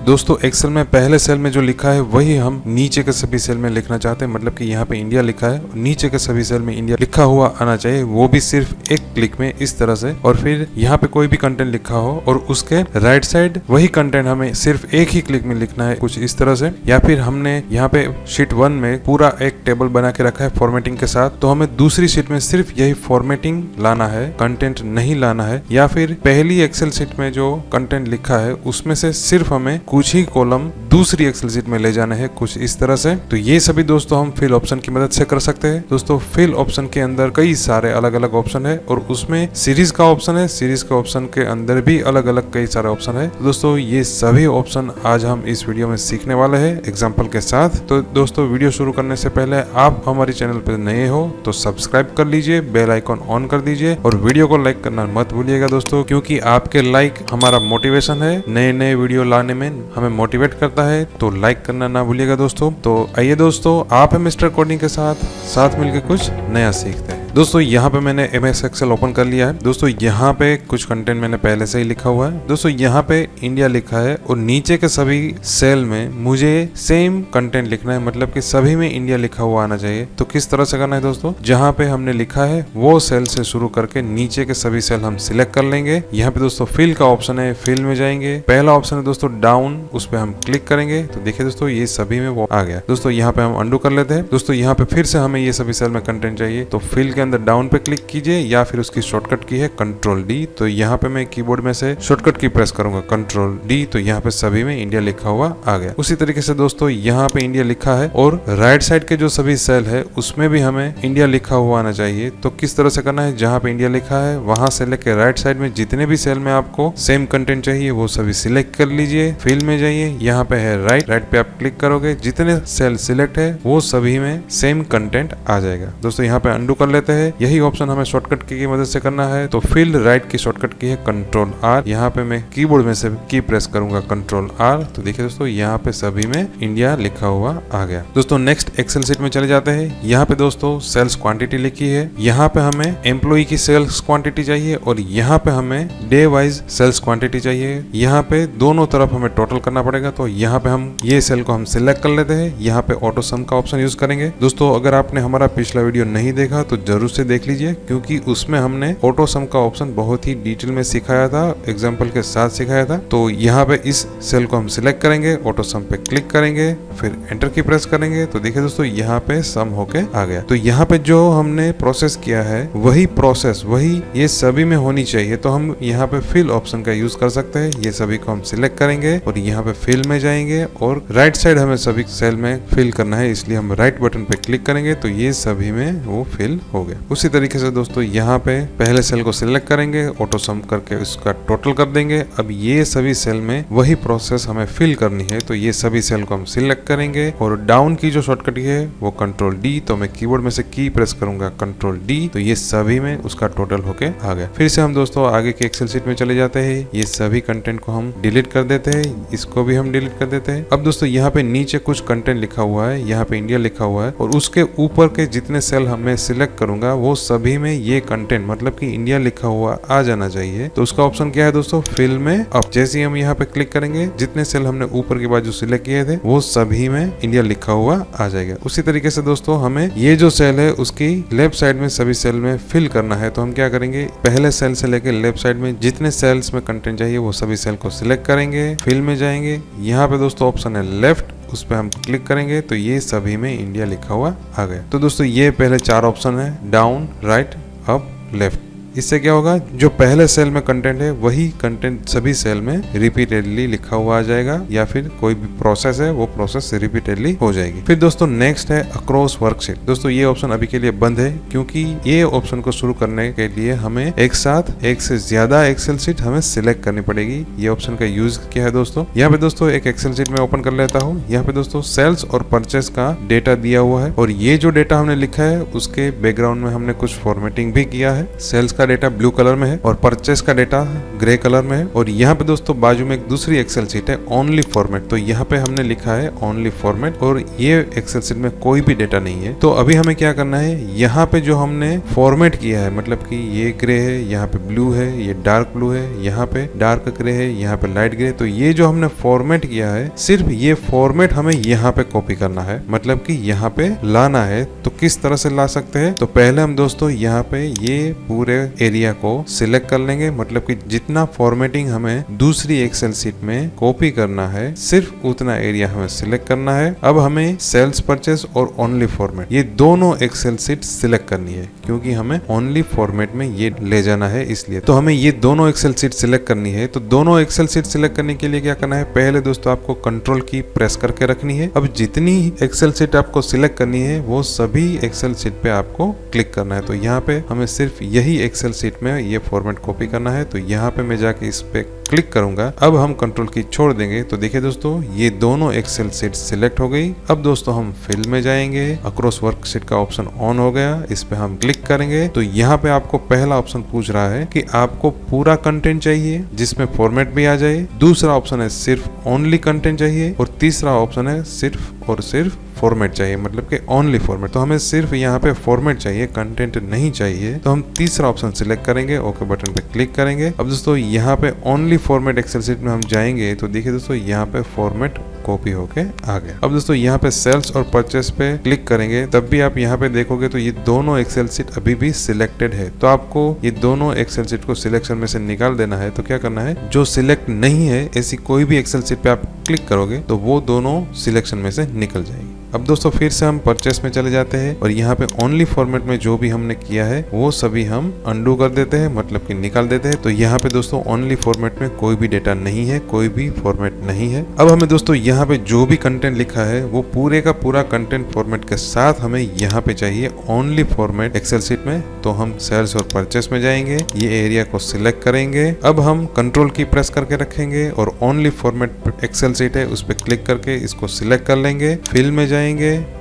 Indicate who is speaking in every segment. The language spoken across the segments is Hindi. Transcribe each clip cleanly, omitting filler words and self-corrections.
Speaker 1: दोस्तों एक्सेल में पहले सेल में जो लिखा है वही हम नीचे के सभी सेल में लिखना चाहते हैं, मतलब कि यहाँ पे इंडिया लिखा है, नीचे के सभी सेल में इंडिया लिखा हुआ आना चाहिए, वो भी सिर्फ एक क्लिक में इस तरह से। और फिर यहाँ पे कोई भी कंटेंट लिखा हो और उसके राइट साइड वही कंटेंट हमें सिर्फ एक ही क्लिक में लिखना है, कुछ इस तरह से। या फिर हमने यहाँ पे शीट 1 में पूरा एक टेबल बना के रखा है फॉर्मेटिंग के साथ, तो हमें दूसरी शीट में सिर्फ यही फॉर्मेटिंग लाना है, कंटेंट नहीं लाना है। या फिर पहली एक्सेल शीट में जो कंटेंट लिखा है उसमें से सिर्फ हमें कुछ ही कॉलम दूसरी एक्सेल शीट में ले जाना है, कुछ इस तरह से। तो ये सभी दोस्तों हम फिल ऑप्शन की मदद से कर सकते हैं। दोस्तों फिल ऑप्शन के अंदर कई सारे अलग अलग ऑप्शन है और उसमें सीरीज का ऑप्शन है, सीरीज के ऑप्शन के अंदर भी अलग अलग कई सारे ऑप्शन है। तो दोस्तों ये सभी ऑप्शन आज हम इस वीडियो में सीखने वाले हैं एग्जाम्पल के साथ। तो दोस्तों वीडियो शुरू करने से पहले आप हमारे चैनल पर नए हो तो सब्सक्राइब कर लीजिए, बेल आइकॉन ऑन कर दीजिए और वीडियो को लाइक करना मत भूलिएगा दोस्तों, क्योंकि आपके लाइक हमारा मोटिवेशन है, नए नए वीडियो लाने में हमें मोटिवेट करता है। तो लाइक करना ना भूलिएगा दोस्तों। तो आइए दोस्तों आप मिस्टर कोडिंग के साथ मिलकर कुछ नया सीखते हैं। दोस्तों यहाँ पे मैंने MS एक्सेल ओपन कर लिया है। दोस्तों यहाँ पे कुछ कंटेंट मैंने पहले से ही लिखा हुआ है। दोस्तों यहाँ पे इंडिया लिखा है और नीचे के सभी सेल में मुझे सेम कंटेंट लिखना है, मतलब कि सभी में इंडिया लिखा हुआ आना चाहिए। तो किस तरह से करना है दोस्तों, जहाँ पे हमने लिखा है वो सेल से शुरू करके नीचे के सभी सेल हम सिलेक्ट कर लेंगे। यहाँ पे दोस्तों फिल का ऑप्शन है, फिल में जाएंगे। पहला ऑप्शन है दोस्तों डाउन, उस पर हम क्लिक करेंगे तो देखिए दोस्तों ये सभी में वो आ गया। दोस्तों यहाँ पे हम अंडू कर लेते हैं। दोस्तों यहाँ पे फिर से हमें ये सभी सेल में कंटेंट चाहिए, तो फिल के अंदर डाउन पे क्लिक कीजिए या फिर उसकी शॉर्टकट की है कंट्रोल D। तो यहाँ पे मैं कीबोर्ड में से शॉर्टकट की प्रेस करूंगा कंट्रोल D, तो यहाँ पे सभी में इंडिया लिखा हुआ आ गया। उसी तरीके से दोस्तों यहाँ पे इंडिया लिखा है और राइट साइड के जो सभी सेल है उसमें भी हमें इंडिया लिखा हुआ आना चाहिए। तो किस तरह से करना है, जहाँ पे इंडिया लिखा है वहां से लेकर राइट साइड में जितने भी सेल में आपको सेम कंटेंट चाहिए वो सभी सिलेक्ट कर लीजिए। फिल में जाइए, यहाँ पे है राइट पे आप क्लिक करोगे, जितने सेल सिलेक्ट है वो सभी में सेम कंटेंट आ जाएगा। दोस्तों यहाँ पे अंडू कर लेते हैं। यही ऑप्शन हमें शॉर्टकट की मदद से करना है। तो फिल राइट की शॉर्टकट की है कंट्रोल R। यहाँ पे मैं कीबोर्ड में से की प्रेस करूंगा कंट्रोल R, तो देखिए दोस्तों यहाँ पे सभी में इंडिया लिखा हुआ आ गया। दोस्तों नेक्स्ट एक्सेल शीट में चले जाते हैं। यहाँ पे दोस्तों सेल्स क्वांटिटी लिखी है, यहाँ पे हमें एम्प्लॉय की सेल्स क्वांटिटी चाहिए और यहाँ पे हमें डे वाइज सेल्स क्वांटिटी चाहिए। यहाँ पे दोनों तरफ हमें टोटल करना पड़ेगा। तो यहाँ पे हम ये सेल को हम सिलेक्ट कर लेते हैं। यहाँ पे ऑटो सम का ऑप्शन यूज करेंगे। दोस्तों अगर आपने हमारा पिछला वीडियो नहीं देखा तो जरूर से देख लीजिए, क्योंकि उसमें हमने ऑटो सम का ऑप्शन बहुत ही डिटेल में सिखाया था, एग्जांपल के साथ सिखाया था। तो यहाँ पे इस सेल को हम सिलेक्ट करेंगे, ऑटो सम पे क्लिक करेंगे, फिर एंटर की प्रेस करेंगे तो देखिए दोस्तों यहाँ पे सम होके आ गया। तो यहाँ पे जो हमने प्रोसेस किया है वही प्रोसेस वही ये सभी में होनी चाहिए। तो हम यहाँ पे फिल ऑप्शन का यूज कर सकते हैं। ये सभी को हम सिलेक्ट करेंगे और यहाँ पे फिल में जाएंगे और राइट साइड हमें सभी सेल में फिल करना है, इसलिए हम राइट बटन पे क्लिक करेंगे तो ये सभी में वो फिल हो गया। उसी तरीके से दोस्तों यहाँ पे पहले सेल को सिलेक्ट करेंगे, ऑटो सम करके उसका टोटल कर देंगे। अब ये सभी सेल में वही प्रोसेस हमें फिल करनी है, तो ये सभी सेल को हम सिलेक्ट करेंगे और डाउन की जो शॉर्टकट है वो कंट्रोल D। तो मैं कीबोर्ड में से की प्रेस करूंगा कंट्रोल D, तो ये सभी में उसका टोटल होके आ गया। फिर से हम दोस्तों आगे की एक्सेल शीट में चले जाते हैं। ये सभी कंटेंट को हम डिलीट कर देते हैं, इसको भी हम डिलीट कर देते हैं। अब दोस्तों यहाँ पे नीचे कुछ कंटेंट लिखा हुआ है, यहाँ पे इंडिया लिखा हुआ है और उसके ऊपर के जितने सेल हमें सिलेक्ट करूंगा वो सभी में ये कंटेंट मतलब कि इंडिया लिखा हुआ आ जाना चाहिए। तो उसका ऑप्शन क्या है दोस्तों, फिल में। अब जैसे ही हम यहाँ पे क्लिक करेंगे जितने सेल हमने ऊपर के बाजू सिलेक्ट किए थे वो सभी में इंडिया लिखा हुआ आ जाएगा। उसी तरीके से दोस्तों हमें ये जो सेल है उसकी लेफ्ट साइड में सभी सेल में फिल करना है। तो हम क्या करेंगे, पहले सेल से लेकर लेफ्ट साइड में जितने सेल्स में कंटेंट चाहिए वो सभी सेल को सिलेक्ट करेंगे, फिल में जाएंगे। यहाँ पे दोस्तों ऑप्शन है लेफ्ट, उस पर हम क्लिक करेंगे तो ये सभी में इंडिया लिखा हुआ आ गया। तो दोस्तों ये पहले 4 ऑप्शन है, डाउन, राइट, अप, लेफ्ट। इससे क्या होगा, जो पहले सेल में कंटेंट है वही कंटेंट सभी सेल में रिपीटेडली लिखा हुआ आ जाएगा, या फिर कोई भी प्रोसेस है वो प्रोसेस रिपीटेडली हो जाएगी। फिर दोस्तों नेक्स्ट है अक्रॉस वर्कशीट। दोस्तों ये ऑप्शन अभी के लिए बंद है, क्योंकि ये ऑप्शन को शुरू करने के लिए हमें एक साथ एक से ज्यादा एक्सेल शीट हमें सिलेक्ट करनी पड़ेगी। ये ऑप्शन का यूज क्या है दोस्तों, यहाँ पे दोस्तों एक एक्सेल शीट में ओपन कर लेता हूँ। यहाँ पे दोस्तों सेल्स और परचेस का डेटा दिया हुआ है और ये जो डेटा हमने लिखा है उसके बैकग्राउंड में हमने कुछ फॉर्मेटिंग भी किया है। सेल्स का डेटा ब्लू कलर में है और परचेस का डेटा ग्रे कलर में है। और यहाँ पे दोस्तों बाजू में एक दूसरी एक्सेल शीट है ओनली फॉर्मेट, तो यहाँ पे हमने लिखा है ओनली फॉर्मेट और ये एक्सेल शीट में कोई भी डेटा नहीं है। तो अभी हमें क्या करना है, यहाँ पे जो हमने फॉर्मेट किया है मतलब कि ये ग्रे है, यहाँ पे ब्लू है, ये डार्क ब्लू है, यहाँ पे डार्क ग्रे है, यहाँ पे लाइट ग्रे, तो ये जो हमने फॉर्मेट किया है सिर्फ ये फॉर्मेट हमें यहाँ पे कॉपी करना है, मतलब कि यहाँ पे लाना है। तो किस तरह से ला सकते हैं, तो पहले हम दोस्तों यहाँ पे ये पूरे एरिया को सिलेक्ट कर लेंगे, मतलब कि जितना फॉर्मेटिंग हमें दूसरी एक्सेल शीट में कॉपी करना है सिर्फ उतना एरिया हमें सिलेक्ट करना है। अब हमें सेल्स परचेस और ओनली फॉर्मेट ये दोनों एक्सेल शीट सिलेक्ट करनी है, क्योंकि हमें ओनली फॉर्मेट में ये ले जाना है इसलिए। तो हमें ये दोनों एक्सेल शीट सिलेक्ट करनी है। तो दोनों एक्सेल शीट सिलेक्ट करने के लिए क्या करना है, पहले दोस्तों आपको कंट्रोल की प्रेस करके रखनी है। अब जितनी एक्सेल शीट आपको सिलेक्ट करनी है वो सभी एक्सेल शीट पे आपको क्लिक करना है। तो यहाँ पे हमें सिर्फ यही एक्सेल शीट में ये फॉर्मेट कॉपी करना है। तो यहाँ पे मैं जाके इस पे क्लिक करूंगा। अब हम कंट्रोल की छोड़ देंगे तो देखिए दोस्तों ये दोनों एक्सेल शीट सिलेक्ट हो गई। अब दोस्तों हम फिल में जाएंगे, अक्रॉस वर्कशीट का ऑप्शन ऑन हो गया, इस पे हम क्लिक करेंगे। तो यहाँ पे आपको पहला ऑप्शन पूछ रहा है कि आपको पूरा कंटेंट चाहिए जिसमें फॉर्मेट भी आ जाए, दूसरा ऑप्शन है सिर्फ ओनली कंटेंट चाहिए और तीसरा ऑप्शन है सिर्फ और सिर्फ फॉर्मेट चाहिए, मतलब कि ओनली फॉर्मेट। तो हमें सिर्फ यहाँ पे फॉर्मेट चाहिए, कंटेंट नहीं चाहिए। तो हम तीसरा ऑप्शन सिलेक्ट करेंगे, ओके बटन पे क्लिक करेंगे। अब दोस्तों यहाँ पे ओनली फॉर्मेट एक्सेल शीट में हम जाएंगे तो देखिए दोस्तों यहाँ पे फॉर्मेट कॉपी होके आ गया। अब दोस्तों यहाँ पे सेल्स और परचेस पे क्लिक करेंगे, तब भी आप यहाँ पे देखोगे तो ये दोनों एक्सेल शीट अभी भी सिलेक्टेड है। तो आपको ये दोनों एक्सेल शीट को सिलेक्शन में से निकाल देना है। तो क्या करना है, जो सिलेक्ट नहीं है ऐसी कोई भी एक्सेल शीट पे आप क्लिक करोगे तो वो दोनों सिलेक्शन में से निकल जाएगी। अब दोस्तों फिर से हम परचेस में चले जाते हैं और यहाँ पे ओनली फॉर्मेट में जो भी हमने किया है वो सभी हम अंडू कर देते हैं, मतलब कि निकाल देते हैं। तो यहाँ पे दोस्तों ओनली फॉर्मेट में कोई भी डेटा नहीं है, कोई भी फॉर्मेट नहीं है। अब हमें दोस्तों यहाँ पे जो भी कंटेंट लिखा है वो पूरे का पूरा कंटेंट फॉर्मेट के साथ हमें यहाँ पे चाहिए ओनली फॉर्मेट एक्सेल शीट में। तो हम सेल्स और परचेस में जाएंगे, ये एरिया को सिलेक्ट करेंगे। अब हम कंट्रोल की प्रेस करके रखेंगे और ओनली फॉर्मेट एक्सेल शीट है उस पर क्लिक करके इसको सिलेक्ट कर लेंगे। फिल में जाएंगे,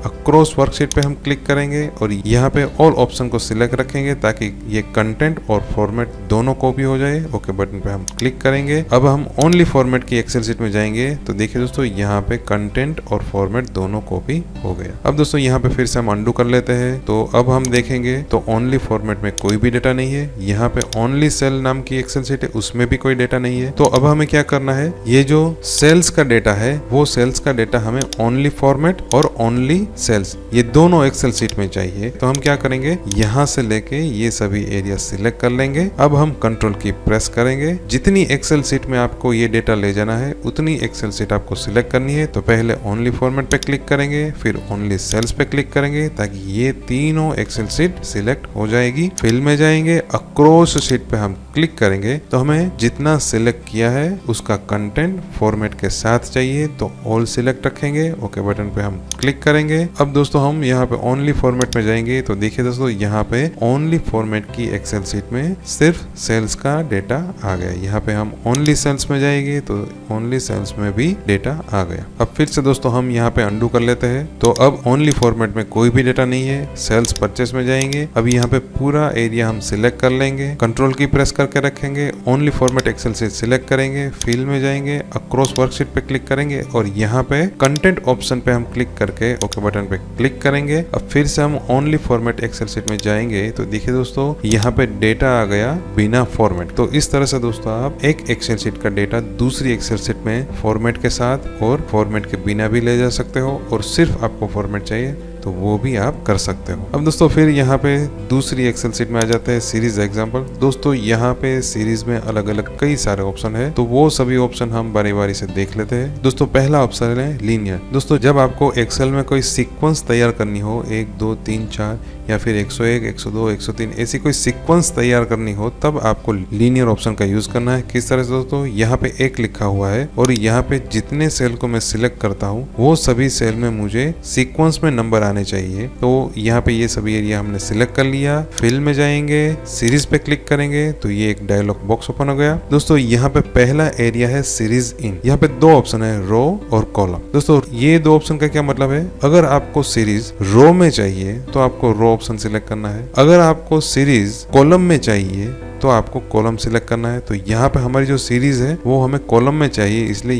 Speaker 1: अक्रॉस वर्कशीट पे हम क्लिक करेंगे और यहाँ पे ऑल ऑप्शन को सिलेक्ट रखेंगे ताकि ये कंटेंट और फॉर्मेट दोनों कॉपी हो जाए। ओके बटन पे हम क्लिक करेंगे। अब हम ओनली फॉर्मेट की एक्सेल शीट में जाएंगे तो देखिए दोस्तों यहाँ पे कंटेंट और फॉर्मेट दोनों कॉपी हो गया। अब दोस्तों यहाँ पे फिर से हम अंडू कर लेते हैं। तो अब हम देखेंगे तो ओनली फॉर्मेट में कोई भी डेटा नहीं है, यहाँ पे ओनली सेल नाम की एक्सेल शीट है उसमें भी कोई डेटा नहीं है। तो अब हमें क्या करना है, ये जो सेल्स का डेटा है वो सेल्स का डेटा हमें ओनली फॉर्मेट और ओनली सेल्स ये दोनों एक्सेल शीट में चाहिए। तो हम क्या करेंगे, यहाँ से लेके ये सभी एरिया सिलेक्ट कर लेंगे। अब हम कंट्रोल की प्रेस करेंगे, जितनी एक्सेल शीट में आपको ये डेटा ले जाना है उतनी एक्सेल शीट आपको सिलेक्ट करनी है। तो पहले ओनली फॉर्मेट पे क्लिक करेंगे, फिर ओनली सेल्स पे क्लिक करेंगे ताकि ये तीनों एक्सेल शीट सिलेक्ट हो जाएगी। फिल में जाएंगे, अक्रॉस शीट पे हम क्लिक करेंगे तो हमें जितना सिलेक्ट किया है उसका कंटेंट फॉर्मेट के साथ चाहिए तो ऑल सिलेक्ट रखेंगे। ओके बटन पे हम क्लिक करेंगे। अब दोस्तों हम यहाँ पे ओनली फॉर्मेट में जाएंगे तो देखिए दोस्तों यहाँ पे ओनली फॉर्मेट की एक्सेल शीट में सिर्फ सेल्स का डेटा आ गया। यहाँ पे हम ओनली सेल्स में जाएंगे तो ओनली सेल्स में भी डेटा आ गया। अब फिर से दोस्तों हम यहाँ पे अंडू कर लेते हैं। तो अब ओनली फॉर्मेट में कोई भी डेटा नहीं है, सेल्स परचेस में जाएंगे। अब यहाँ पे पूरा एरिया हम सिलेक्ट कर लेंगे, कंट्रोल की प्रेस करके रखेंगे, only format Excel sheet select करेंगे, फिल में जाएंगे, अक्रॉस वर्कशीट पे क्लिक करेंगे और यहाँ पे कंटेंट ऑप्शन पे हम क्लिक करके ओके बटन पे क्लिक करेंगे। अब फिर से हम ओनली फॉर्मेट एक्सेल शीट में जाएंगे तो देखिए दोस्तों यहाँ पे डेटा आ गया बिना फॉर्मेट। तो इस तरह से दोस्तों आप एक एक्सेल शीट का डेटा दूसरी एक्सेल शीट में फॉर्मेट के साथ और फॉर्मेट के बिना भी ले जा सकते हो और सिर्फ आपको फॉर्मेट चाहिए तो वो भी आप कर सकते हो। अब दोस्तों फिर यहाँ पे दूसरी एक्सेल शीट में आ जाते हैं सीरीज एग्जांपल। दोस्तों यहाँ पे सीरीज में अलग अलग कई सारे ऑप्शन है तो वो सभी ऑप्शन हम बारी बारी से देख लेते हैं। दोस्तों पहला ऑप्शन है लीनियर। दोस्तों जब आपको एक्सेल में कोई सीक्वेंस तैयार करनी हो 1 2 3 4 या फिर 101 102 103 ऐसी कोई सीक्वेंस तैयार करनी हो तब आपको लीनियर ऑप्शन का यूज करना है। किस तरह से दोस्तों, यहाँ पे 1 लिखा हुआ है और यहाँ पे जितने सेल को मैं सिलेक्ट करता हूँ वो सभी सेल में मुझे सीक्वेंस में नंबर आने चाहिए। तो यहाँ पे ये सभी एरिया हमने सिलेक्ट कर लिया। फिल में जाएंगे, सीरीज पे क्लिक करेंगे तो ये एक डायलॉग बॉक्स ओपन हो गया। दोस्तों यहाँ पे पहला एरिया है सीरीज इन। यहाँ पे 2 ऑप्शन है, रो और कॉलम। दोस्तों ये 2 ऑप्शन का क्या मतलब है, अगर आपको सीरीज रो में चाहिए तो आपको रो ऑप्शन सिलेक्ट करना है। अगर आपको सीरीज कॉलम में चाहिए तो आपको कॉलम सिलेक्ट करना है। तो यहाँ पे हमारी जो सीरीज है वो हमें कॉलम में चाहिए, इसलिए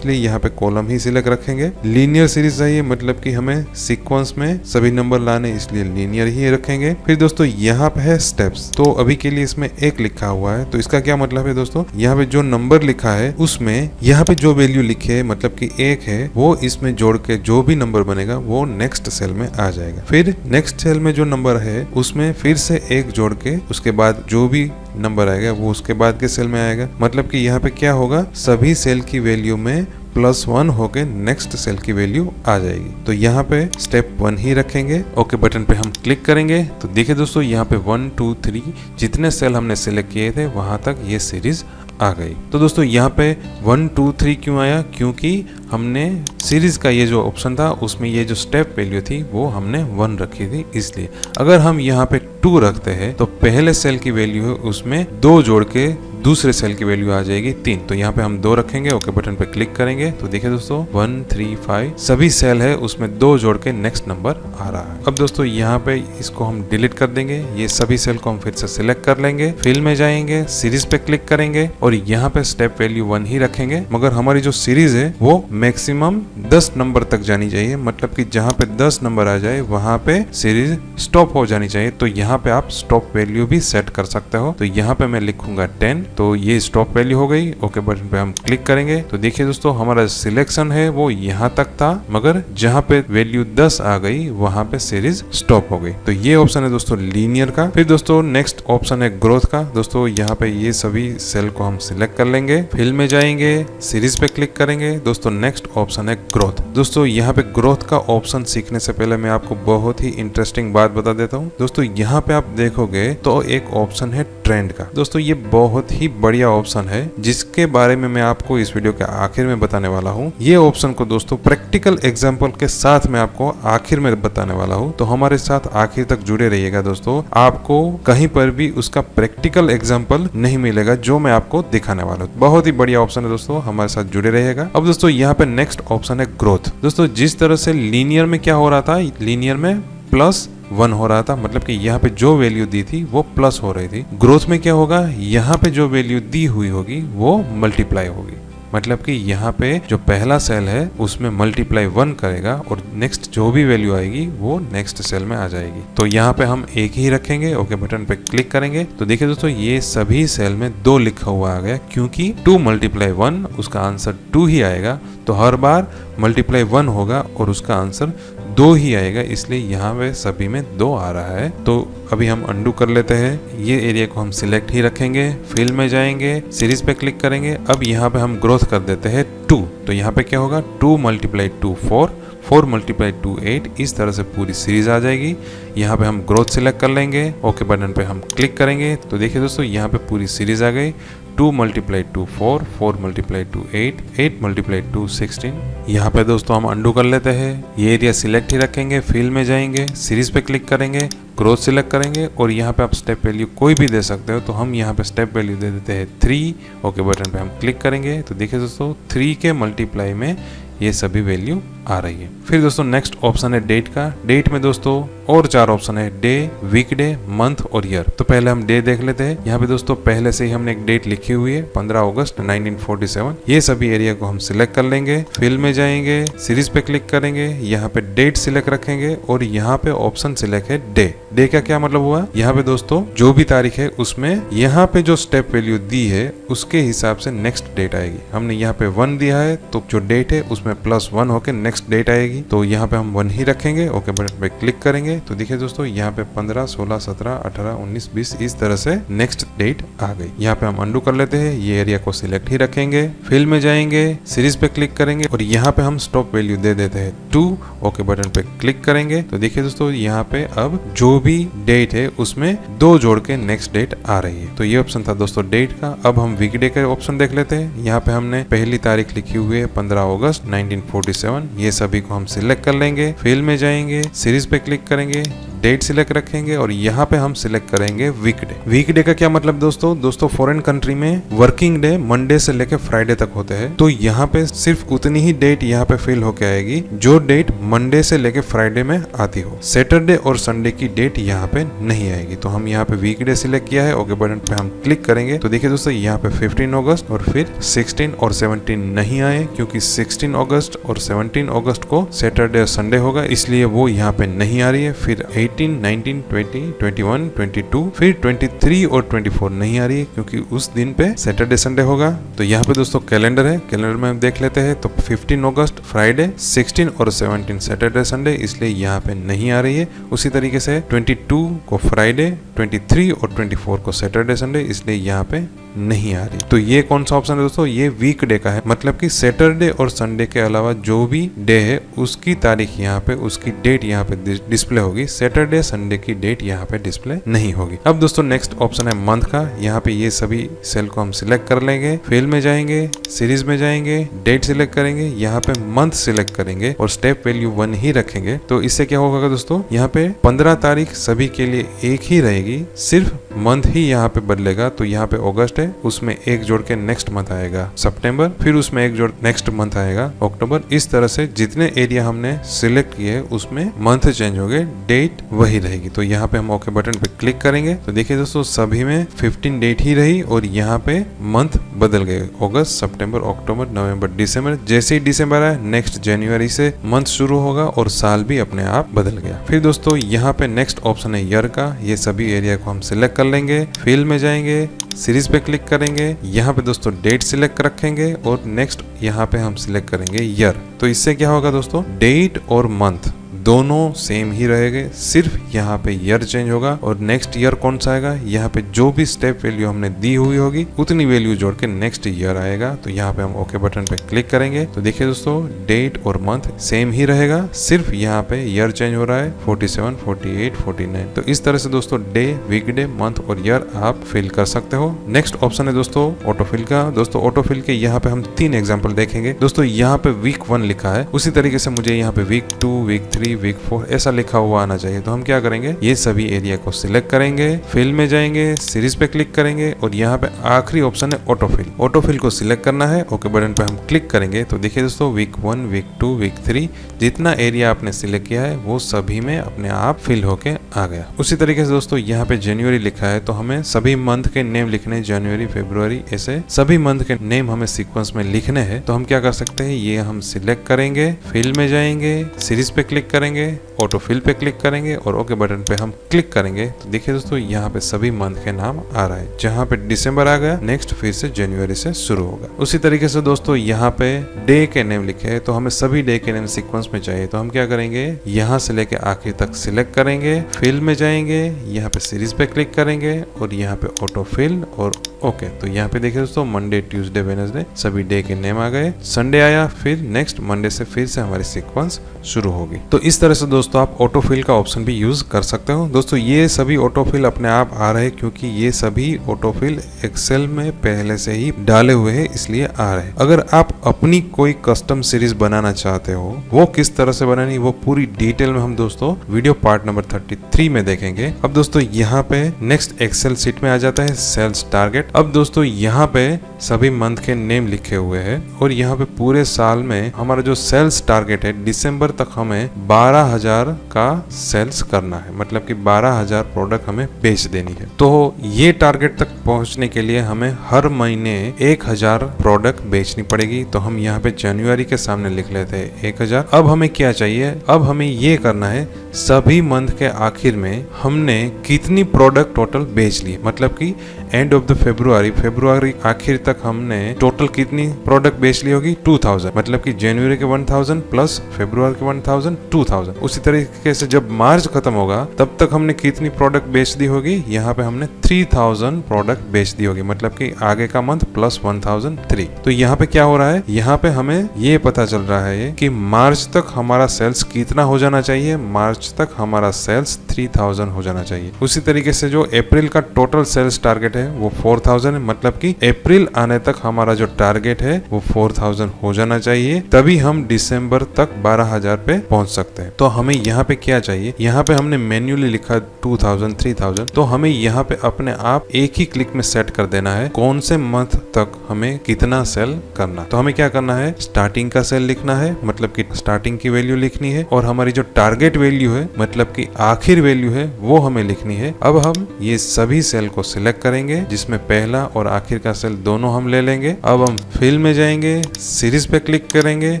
Speaker 1: यहाँ पे कॉलम ही सिलेक्ट रखेंगे। लीनियर सीरीज चाहिए, मतलब कि हमें सीक्वेंस में सभी नंबर लाने, इसलिए लीनियर ही रखेंगे। फिर दोस्तों यहाँ पे है स्टेप्स, तो अभी के लिए इसमें 1 लिखा हुआ है। तो इसका क्या मतलब है दोस्तों, यहाँ पे जो नंबर लिखा है उसमें यहाँ पे जो वैल्यू लिखी है मतलब कि 1 है, वो इसमें जोड़ के जो भी नंबर बनेगा वो नेक्स्ट सेल में आ जाएगा। फिर नेक्स्ट सेल में जो नंबर है उसमें फिर से 1 जोड़ के उसके बाद जो भी नंबर आएगा वो उसके बाद के सेल में आएगा। मतलब कि यहाँ पे क्या होगा, सभी सेल की वैल्यू में +1 होके नेक्स्ट सेल की वैल्यू आ जाएगी। तो यहाँ पे स्टेप 1 ही रखेंगे। ओके बटन पे हम क्लिक करेंगे तो देखिए दोस्तों यहाँ पे 1 2 3 जितने सेल हमने सिलेक्ट किए थे वहां तक ये सीरीज आ गई। तो दोस्तों यहाँ पे 1 2 3 क्यों आया, क्योंकि हमने सीरीज का ये जो ऑप्शन था उसमें ये जो स्टेप वैल्यू थी वो हमने 1 रखी थी, इसलिए। अगर हम यहाँ पे 2 रखते हैं तो पहले सेल की वैल्यू है उसमें 2 जोड़ के दूसरे सेल की वैल्यू आ जाएगी 3। तो यहाँ पे हम 2 रखेंगे, ओके बटन पे क्लिक करेंगे तो देखिए दोस्तों 1 3 5 सभी सेल है उसमें 2 जोड़ के नेक्स्ट नंबर आ रहा है। अब दोस्तों यहाँ पे इसको हम डिलीट कर देंगे, ये सभी सेल को हम फिर से सिलेक्ट कर लेंगे, फिल में जाएंगे, सीरीज पे क्लिक करेंगे और यहाँ पे स्टेप वैल्यू 1 ही रखेंगे। मगर हमारी जो सीरीज है वो मैक्सिमम 10 नंबर तक जानी चाहिए, मतलब कि जहाँ पे 10 नंबर आ जाए वहां पे सीरीज स्टॉप हो जानी चाहिए। तो यहाँ पे आप स्टॉप वैल्यू भी सेट कर सकते हो। तो यहाँ पे मैं लिखूंगा 10, तो ये स्टॉप वैल्यू हो गई। ओके बटन पे हम क्लिक करेंगे तो देखिए दोस्तों हमारा सिलेक्शन है वो यहाँ तक था, मगर जहाँ पे वैल्यू 10 आ गई वहां पे सीरीज स्टॉप हो गई। तो ये ऑप्शन है दोस्तों लीनियर का। फिर दोस्तों नेक्स्ट ऑप्शन है ग्रोथ का। दोस्तों यहाँ पे ये सभी सेल को हम सिलेक्ट कर लेंगे, फिल में जाएंगे, सीरीज पे क्लिक करेंगे। दोस्तों नेक्स्ट ऑप्शन है ग्रोथ। दोस्तों यहाँ पे ग्रोथ का ऑप्शन सीखने से पहले मैं आपको बहुत ही इंटरेस्टिंग बात बता देता हूँ। दोस्तों यहाँ पे आप देखोगे तो एक ऑप्शन है ट्रेंड का। दोस्तों ये बहुत ही बढ़िया ऑप्शन है जिसके बारे में मैं आपको इस वीडियो के आखिर में बताने वाला हूँ। ये ऑप्शन को दोस्तों प्रैक्टिकल एग्जांपल के साथ मैं आपको आखिर में बताने वाला हूँ, तो हमारे साथ आखिर तक जुड़े रहिएगा दोस्तों। आपको कहीं पर भी उसका प्रैक्टिकल एग्जांपल नहीं मिलेगा जो मैं आपको दिखाने वाला हूँ। बहुत ही बढ़िया ऑप्शन है दोस्तों, हमारे साथ जुड़े रहिएगा। अब दोस्तों यहाँ पे नेक्स्ट ऑप्शन है ग्रोथ। दोस्तों जिस तरह से लीनियर में क्या हो रहा था, लीनियर में +1 हो रहा था, मतलब कि यहाँ पे जो वैल्यू दी थी वो प्लस हो रही थी। ग्रोथ में क्या होगा, यहाँ पे जो वैल्यू दी हुई होगी वो मल्टीप्लाई होगी, मतलब कि यहाँ पे जो पहला सेल है उसमें मल्टीप्लाई 1 करेगा और नेक्स्ट जो भी वैल्यू आएगी वो नेक्स्ट सेल में आ जाएगी। तो यहाँ पे हम 1 ही रखेंगे, ओके बटन पे क्लिक करेंगे तो देखिए दोस्तों ये सभी सेल में 2 लिखा हुआ आ गया, क्योंकि 2 × 1 उसका आंसर 2 ही आएगा। तो हर बार मल्टीप्लाई 1 होगा और उसका आंसर 2 ही आएगा, इसलिए यहाँ पे सभी में 2 आ रहा है। तो अभी हम अंडू कर लेते हैं, ये एरिया को हम सिलेक्ट ही रखेंगे, फिल में जाएंगे, सीरीज पे क्लिक करेंगे। अब यहाँ पे हम ग्रोथ कर देते हैं 2। तो यहाँ पे क्या होगा, 2 × 2 4, 4 × 2 8, इस तरह से पूरी सीरीज आ जाएगी। यहाँ पे हम ग्रोथ सिलेक्ट कर लेंगे, ओके बटन पे हम क्लिक करेंगे तो देखिए दोस्तों यहाँ पे पूरी सीरीज आ गई। 2 × 2 4, 4 × 2 8, 8 × 2 16। यहाँ पे दोस्तों हम अंडू कर लेते हैं, ये एरिया सिलेक्ट ही रखेंगे, फिल में जाएंगे, सीरीज पे क्लिक करेंगे, ग्रोथ सिलेक्ट करेंगे और यहाँ पे आप स्टेप वैल्यू कोई भी दे सकते हो। तो हम यहाँ पे स्टेप वैल्यू दे देते हैं 3, ओके बटन पे हम क्लिक करेंगे तो देखिए दोस्तों 3 के मल्टीप्लाई में ये सभी वैल्यू आ रही है। फिर दोस्तों नेक्स्ट ऑप्शन है डेट का। डेट में दोस्तों और 4 ऑप्शन है, डे, वीकडे, मंथ और ईयर। तो पहले हम डे देख लेते हैं। यहाँ पे दोस्तों पहले से ही हमने एक डेट लिखी हुई है, 15 अगस्त 1947। ये सभी एरिया को हम सिलेक्ट कर लेंगे, फिल में जाएंगे, सीरीज पे क्लिक करेंगे, यहाँ पे डेट सिलेक्ट रखेंगे और यहाँ पे ऑप्शन सिलेक्ट है डे। डे का क्या मतलब हुआ, यहाँ पे दोस्तों जो भी तारीख है उसमें यहाँ पे जो स्टेप वैल्यू दी है उसके हिसाब से नेक्स्ट डेट आएगी। हमने यहाँ पे 1 दिया है तो जो डेट है उसमें +1 होके नेक्स्ट डेट आएगी। तो यहाँ पे हम 1 ही रखेंगे, ओके बटन पे क्लिक करेंगे तो देखिए दोस्तों यहाँ पे 15 16 17 18 19 20 इस तरह से नेक्स्ट डेट आ गई। यहाँ पे हम अंडू कर लेते हैं, ये एरिया को सिलेक्ट ही रखेंगे, फिल में जाएंगे, सीरीज पे क्लिक करेंगे और यहाँ पे हम स्टॉप वैल्यू दे देते हैं 2, ओके बटन पे क्लिक करेंगे तो देखिए दोस्तों यहाँ पे अब जो भी डेट है उसमें 2 जोड़ के नेक्स्ट डेट आ रही है। तो ये ऑप्शन था दोस्तों डेट का। अब हम वीकडे का ऑप्शन देख लेते हैं। यहाँ पे हमने पहली तारीख लिखी हुई है 15 अगस्त 1947। ये सभी को हम सिलेक्ट कर लेंगे, फिल में जाएंगे, सीरीज पे क्लिक करेंगे, डेट सिलेक्ट रखेंगे और यहाँ पे हम सिलेक्ट करेंगे वीकडे। वीकडे का क्या मतलब दोस्तों फॉरेन कंट्री में वर्किंग डे मंडे से लेकर फ्राइडे तक होते हैं, तो यहाँ पे सिर्फ उतनी ही डेट यहाँ पे फिल होके आएगी जो डेट मंडे से लेकर फ्राइडे में आती हो। सैटरडे और संडे की डेट यहाँ पे नहीं आएगी। तो हम यहाँ पे वीकडे सिलेक्ट किया है, ओके बटन पे हम क्लिक करेंगे तो देखिए दोस्तों यहाँ पे 15 अगस्त और फिर 16 और 17 नहीं आए, क्योंकि 16 अगस्त और 17 अगस्त को सैटरडे और संडे होगा, इसलिए वो यहाँ पे नहीं आ रही है। फिर 18, 19, 20, 21, 22, फिर 23 और 24 नहीं आ रही है, क्योंकि उस दिन पे सैटरडे संडे होगा। तो यहाँ पे दोस्तों कैलेंडर है, कैलेंडर में हम देख लेते हैं तो 15 अगस्त फ्राइडे, 16 और 17 सैटरडे संडे, इसलिए यहाँ पे नहीं आ रही है। उसी तरीके से 22 को फ्राइडे, 23 और 24 को सैटरडे संडे, इसलिए यहाँ पे नहीं आ रही। तो ये कौन सा ऑप्शन है दोस्तों, ये वीकडे का है, मतलब कि सैटरडे और संडे के अलावा जो भी डे है उसकी तारीख यहाँ पे, उसकी डेट यहाँ पे डिस्प्ले होगी। सैटरडे संडे की डेट यहाँ पे डिस्प्ले नहीं होगी। अब दोस्तों नेक्स्ट ऑप्शन है मंथ का। यहाँ पे ये सभी सेल को हम सिलेक्ट कर लेंगे, फिल में जाएंगे, सीरीज में जाएंगे, डेट सिलेक्ट करेंगे, यहाँ पे मंथ सिलेक्ट करेंगे और स्टेप वैल्यू 1 ही रखेंगे। तो इससे क्या होगा दोस्तों, यहाँ पे 15 तारीख सभी के लिए एक ही रहेगी, सिर्फ मंथ ही यहाँ पे बदलेगा। तो यहाँ पे अगस्त है, उसमें एक जोड़ के नेक्स्ट मंथ आएगा सितंबर, फिर उसमें एक जोड़ नेक्स्ट मंथ आएगा अक्टूबर। इस तरह से जितने एरिया हमने सिलेक्ट किए उसमें मंथ चेंज हो गए, डेट वही रहेगी। तो यहाँ पे हम ओके बटन पे क्लिक करेंगे तो देखिए दोस्तों सभी में 15 डेट ही रही और यहाँ पे मंथ बदल गए, अगस्त, सितंबर, अक्टूबर, नवंबर, दिसंबर। जैसे ही दिसंबर आया नेक्स्ट जनवरी से मंथ शुरू होगा और साल भी अपने आप बदल गया। फिर दोस्तों यहाँ पे नेक्स्ट ऑप्शन है ईयर का। ये सभी एरिया को हम सिलेक्ट कर लेंगे, फिल में जाएंगे, सीरीज पे क्लिक करेंगे, यहाँ पे दोस्तों डेट सिलेक्ट रखेंगे और नेक्स्ट यहाँ पे हम सिलेक्ट करेंगे ईयर। तो इससे क्या होगा दोस्तों, डेट और मंथ दोनों सेम ही रहेंगे, सिर्फ यहाँ पे ईयर चेंज होगा। और नेक्स्ट ईयर कौन सा आएगा, यहाँ पे जो भी स्टेप वैल्यू हमने दी हुई होगी उतनी वैल्यू जोड़ के नेक्स्ट ईयर आएगा। तो यहाँ पे हम ओके बटन पे क्लिक करेंगे तो देखिए दोस्तों डेट और मंथ सेम ही रहेगा, सिर्फ यहाँ पे ईयर चेंज हो रहा है 47, 48, 49। तो इस तरह से दोस्तों डे, वीकडे, मंथ और ईयर आप फिल कर सकते हो। नेक्स्ट ऑप्शन है दोस्तों ऑटोफिल का। दोस्तों ऑटोफिल के यहाँ पे हम 3 एग्जाम्पल देखेंगे। दोस्तों यहाँ पे वीक 1 लिखा है, उसी तरीके से मुझे यहाँ पे वीक 2, वीक 3, वीक 4 ऐसा लिखा हुआ आना चाहिए। तो हम क्या करेंगे, ये सभी एरिया को सिलेक्ट करेंगे, फिल में जाएंगे, सीरीज पे क्लिक करेंगे और यहाँ पे आखिरी ऑप्शन है ऑटोफिल। ऑटोफिल को सिलेक्ट करना है, ओके बटन पे हम क्लिक करेंगे तो देखिए दोस्तों वीक 1, वीक 2, वीक 3 जितना एरिया आपने सिलेक्ट किया है वो सभी में अपने आप फिल होके आ गया। उसी तरीके से दोस्तों यहाँ पे जनवरी लिखा है तो हमें सभी मंथ के नेम लिखने, जनवरी, फरवरी, ऐसे सभी मंथ के नेम हमें सीक्वेंस में लिखने हैं। तो हम क्या कर सकते हैं, ये हम सिलेक्ट करेंगे, फिल में जाएंगे, सीरीज पे क्लिक करेंगे, ऑटोफिल पे क्लिक करेंगे और ओके बटन पे हम क्लिक करेंगे तो देखिए दोस्तों यहाँ पे सभी मंथ के नाम आ रहा है। जहाँ पे दिसंबर आ गया नेक्स्ट फिर से जनवरी से शुरू होगा। उसी तरीके से दोस्तों यहाँ पे डे के नेम लिखे हैं तो हमें सभी डे के नेम सीक्वेंस में चाहिए। तो हम क्या करेंगे, यहाँ से लेके आखिर तक सिलेक्ट करेंगे, फिल में जाएंगे, यहाँ पे सीरीज पे क्लिक करेंगे और यहाँ पे ऑटोफिल और ओके। तो यहाँ पे देखिए दोस्तों मंडे, ट्यूसडे, वेडनेसडे सभी डे के नेम आ गए। संडे आया, फिर नेक्स्ट मंडे से फिर से हमारी सीक्वेंस शुरू होगी। तो इस तरह से दोस्तों आप ऑटोफिल का ऑप्शन भी यूज कर सकते हो। दोस्तों ये सभी ऑटोफिल अपने आप आ रहे हैं क्योंकि ये सभी ऑटोफिल एक्सेल में पहले से ही डाले हुए हैं, इसलिए आ रहे हैं। अगर आप अपनी कोई कस्टम सीरीज बनाना चाहते हो, वो किस तरह से बनानी वो पूरी डिटेल में हम दोस्तों वीडियो पार्ट नंबर 33 में देखेंगे। अब दोस्तों यहाँ पे नेक्स्ट एक्सेल सीट में आ जाता है सेल्स टारगेट। अब दोस्तों यहाँ पे सभी मंथ के नेम लिखे हुए हैं और यहाँ पे पूरे साल में हमारा जो सेल्स टारगेट है दिसंबर तक हमें 12,000 का सेल्स करना है, मतलब कि 12,000 प्रोडक्ट हमें बेच देनी है। तो ये टारगेट तक पहुंचने के लिए हमें हर महीने 1,000 प्रोडक्ट बेचनी पड़ेगी। तो हम यहाँ पे जनवरी के सामने लिख लेते हैं 1,000। अब हमें क्या चाहिए, अब हमें ये करना है सभी मंथ के आखिर में हमने कितनी प्रोडक्ट टोटल बेच ली, मतलब कि एंड ऑफ द फरवरी आखिर तक हमने टोटल कितनी प्रोडक्ट बेच ली होगी 2000, मतलब कि जनवरी के 1000 प्लस फरवरी के 1000, 2000। उसी तरीके से जब मार्च खत्म होगा तब तक हमने कितनी प्रोडक्ट बेच दी होगी, यहाँ पे हमने 3000 प्रोडक्ट बेच दी होगी, मतलब कि आगे का मंथ प्लस 1003। तो यहाँ पे क्या हो रहा है, यहाँ पे हमें ये पता चल रहा है कि मार्च तक हमारा सेल्स कितना हो जाना चाहिए, मार्च तक हमारा सेल्स 3000 हो जाना चाहिए। उसी तरीके से जो अप्रैल का टोटल सेल्स टारगेट है है वो 4000 है, मतलब कि अप्रैल आने तक हमारा जो टारगेट है वो 4000 हो जाना चाहिए, तभी हम दिसंबर तक 12000 पे पहुंच सकते हैं। तो हमें यहाँ पे क्या चाहिए, यहाँ पे हमने मैन्युअली लिखा 2000 3000, तो हमें यहाँ पे अपने आप एक ही क्लिक में सेट कर देना है कौन से मंथ तक हमें कितना सेल करना। तो हमें क्या करना है, स्टार्टिंग का सेल लिखना है, मतलब कि स्टार्टिंग की वैल्यू लिखनी है, और हमारी जो टारगेट वैल्यू है मतलब कि आखिर वैल्यू है वो हमें लिखनी है। अब हम ये सभी सेल को सिलेक्ट करेंगे जिसमें पहला और आखिर का सेल दोनों हम ले लेंगे। अब हम फिल में जाएंगे, सीरीज पे क्लिक करेंगे।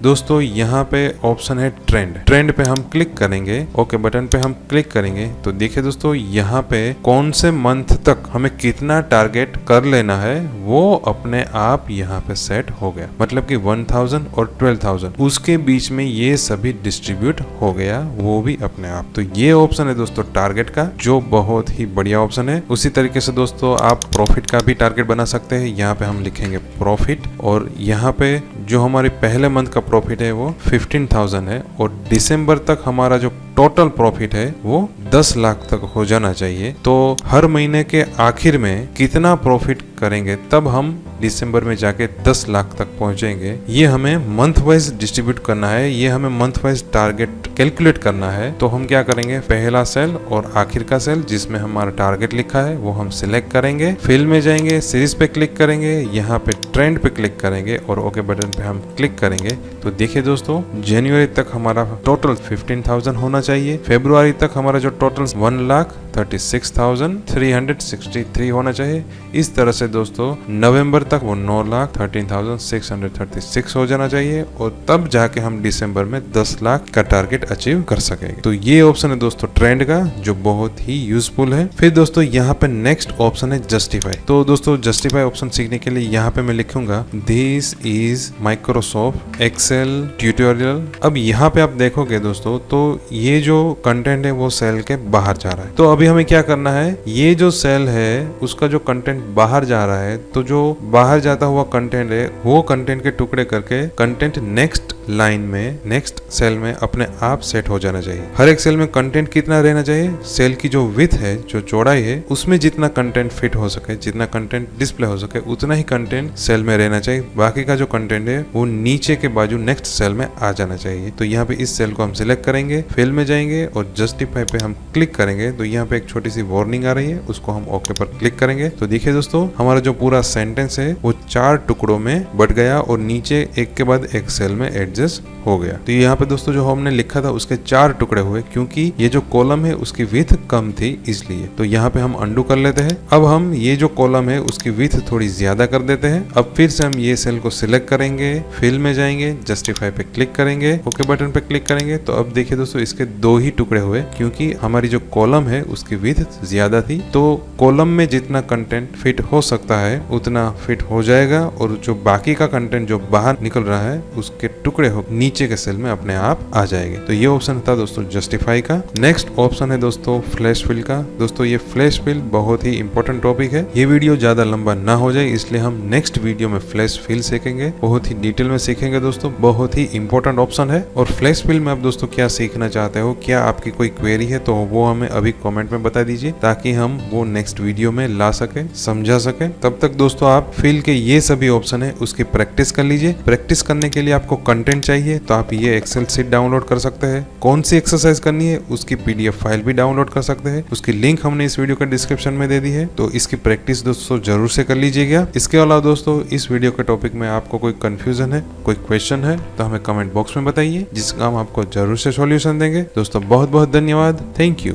Speaker 1: दोस्तों यहाँ पे ऑप्शन है ट्रेंड पे हम क्लिक करेंगे, ओके बटन पे हम क्लिक करेंगे। तो देखिए दोस्तों यहाँ पे कौन से मंथ तक हमें कितना टारगेट कर लेना है वो अपने आप यहाँ पे सेट हो गया, मतलब कि 1000 और 12000 उसके बीच में ये सभी डिस्ट्रीब्यूट हो गया, वो भी अपने आप। तो ये ऑप्शन है दोस्तों टारगेट का, जो बहुत ही बढ़िया ऑप्शन है। उसी तरीके से दोस्तों आप प्रॉफिट का भी टारगेट बना सकते हैं। यहाँ पे हम लिखेंगे प्रॉफिट, और यहाँ पे जो हमारे पहले मंथ का प्रॉफिट है वो 15000 है, और दिसंबर तक हमारा जो टोटल प्रॉफिट है वो 10 लाख तक हो जाना चाहिए। तो हर महीने के आखिर में कितना प्रॉफिट करेंगे तब हम दिसंबर में जाके 10 लाख तक पहुंचेंगे। ये हमें मंथ वाइज डिस्ट्रीब्यूट करना है, ये हमें मंथ वाइज टारगेट कैलकुलेट करना है। तो हम क्या करेंगे, पहला सेल और आखिर का सेल जिसमें हमारा टारगेट लिखा है वो हम सिलेक्ट करेंगे, फिल में जाएंगे, सीरीज पे क्लिक करेंगे, यहाँ पे ट्रेंड पे क्लिक करेंगे और ओके बटन पे हम क्लिक करेंगे। तो देखिए दोस्तों जनवरी तक हमारा टोटल 15000 होना चाहिए, फरवरी तक हमारा जो टोटल 1,36,363 होना चाहिए। इस तरह से दोस्तों नवंबर तक वो 9,13,636 हो जाना चाहिए, और तब जाके हम दिसंबर में 10 लाख का टारगेट अचीव कर सकेंगे। तो ये ऑप्शन है दोस्तों ट्रेंड का, जो बहुत ही यूजफुल है। फिर दोस्तों यहाँ पे नेक्स्ट ऑप्शन है जस्टिफाई। तो दोस्तों जस्टिफाई ऑप्शन सीखने के लिए यहाँ पे मैं लिखूंगा this is Microsoft Excel tutorial. अब यहाँ पे आप देखोगे दोस्तों तो ये जो कंटेंट है वो सेल के बाहर जा रहा है। तो अभी हमें क्या करना है, ये जो सेल है उसका जो कंटेंट बाहर जा रहा है, तो जो बाहर जाता हुआ कंटेंट है वो कंटेंट के टुकड़े करके कंटेंट नेक्स्ट लाइन में नेक्स्ट सेल में अपने आप सेट हो जाना चाहिए। हर एक सेल में कंटेंट कितना रहना चाहिए, सेल की जो विड्थ है, जो चौड़ाई है, उसमें जितना कंटेंट फिट हो सके, जितना कंटेंट डिस्प्ले हो सके, उतना ही कंटेंट सेल में रहना चाहिए। बाकी का जो कंटेंट है वो नीचे के बाजू नेक्स्ट सेल में आ जाना चाहिए। तो यहाँ पे इस सेल को हम सिलेक्ट करेंगे, फिल में जाएंगे और जस्टिफाई पे हम क्लिक करेंगे। तो यहाँ पे एक छोटी सी वार्निंग आ रही है, उसको हम ओके पर क्लिक करेंगे। तो देखिए दोस्तों हमारा जो पूरा सेंटेंस है वो 4 टुकड़ों में बट गया और नीचे एक के बाद एक सेल में एडजस्ट हो गया। तो यहाँ पे दोस्तों जो हमने लिखा था उसके 4 टुकड़े हुए, क्योंकि ये जो कॉलम है उसकी विड्थ कम थी इसलिए। तो यहाँ पे हम अंडू कर लेते हैं। अब हम ये जो कॉलम है उसकी विड्थ थोड़ी ज्यादा कर देते हैं। अब फिर से हम ये सेल को सिलेक्ट करेंगे, फिल में जाएंगे, जस्टिफाई पे क्लिक करेंगे, ओके बटन पे क्लिक करेंगे। तो अब देखिए दोस्तों इसके 2 ही टुकड़े हुए, क्योंकि हमारी जो कॉलम है उसकी विड्थ ज्यादा थी। तो कॉलम में जितना कंटेंट फिट हो सकता है उतना फिट हो जाएगा, और जो बाकी का कंटेंट जो बाहर निकल रहा है उसके टुकड़े हो नीचे के सेल में अपने आप आ जाएंगे। तो ये ऑप्शन था दोस्तों जस्टिफाई का। नेक्स्ट ऑप्शन है दोस्तों फ्लैश फिल का। दोस्तों ये फ्लैश फिल बहुत ही इंपॉर्टेंट टॉपिक है। ये वीडियो ज्यादा लंबा ना हो जाए इसलिए हम नेक्स्ट वीडियो में फ्लैश फिल सीखेंगे, बहुत ही डिटेल में सीखेंगे दोस्तों। बहुत ही इंपॉर्टेंट ऑप्शन है। और फ्लैश फिल में आप दोस्तों क्या सीखना चाहते हो, क्या आपकी कोई क्वेरी है तो वो हमें अभी कमेंट में बता दीजिए, ताकि हम वो नेक्स्ट वीडियो में ला सके, समझा सके। तब तक दोस्तों आप फिल के ये सभी ऑप्शन है उसकी प्रैक्टिस कर लीजिए। प्रैक्टिस करने के लिए आपको कंटेंट चाहिए तो आप ये एक्सेल शीट डाउनलोड कर सकते हैं। कौन सी एक्सरसाइज करनी है उसकी पीडीएफ फाइल भी डाउनलोड कर सकते हैं, उसकी लिंक हमने इस वीडियो के डिस्क्रिप्शन में दे दी है। तो इसकी प्रैक्टिस दोस्तों जरूर से कर लीजिएगा। इसके अलावा दोस्तों इस वीडियो के टॉपिक में आपको कोई कंफ्यूजन है, कोई क्वेश्चन है तो हमें कमेंट बॉक्स में बताइए, जिसका हम आपको जरूर से सॉल्यूशन देंगे। दोस्तों बहुत बहुत धन्यवाद, थैंक यू।